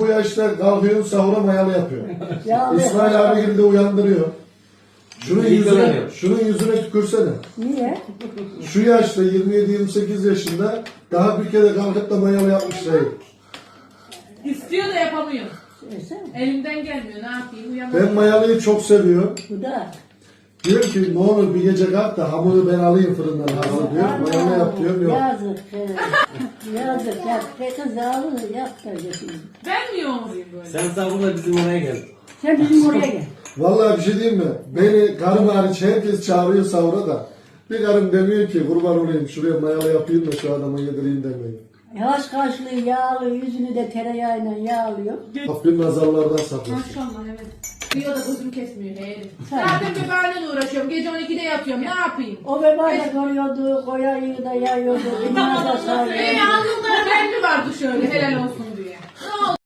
Bu yaşta kalkıyorsun sahura mayalı yapıyor. Ya İsmail abi gibi de uyandırıyor. İyi Şunun yüzüne tükürsene. Niye? Şu yaşta 27-28 yaşında daha bir kere kalkıp da mayalı yapmış değil. İstiyor da yapamıyor. Söylesene. Elimden gelmiyor. Ne yapayım? Uyanamıyorum. Ben mayalıyı çok seviyorum. Bu da. Diyor ki ne olur bir gece kalk da hamuru ben alayım fırından hazır diyor. Mayalı yap diyorum yok. Yazık. Yazık. Ya kız ağlıyor. Yap da götürün. Ben mi yoğurayım böyle? Sen sabırla bizim oraya gel. Sen bizim oraya gel. Vallahi bir şey diyeyim mi? Beni karım hariç herkes çağırıyor sahura da. Bir karım demiyor ki kurban olayım şuraya mayalı yapayım da şu adama yedireyim demiyor. Yavaş kaşlı yağlı yüzünü de tereyağıyla yağlıyor. Rabbim nazarlardan saklasın. Maşallah evet. Diyor da gözüm kesmiyor herif. Zaten bebeğimle uğraşıyorum. Gece 12'de yatıyorum. Ne yapayım? O bebeğe koyuyordu, koyayı da yayıyordu. İmana da sağlıyordu. Alnımda belli vardı şöyle helal olsun diye. Ne oldu?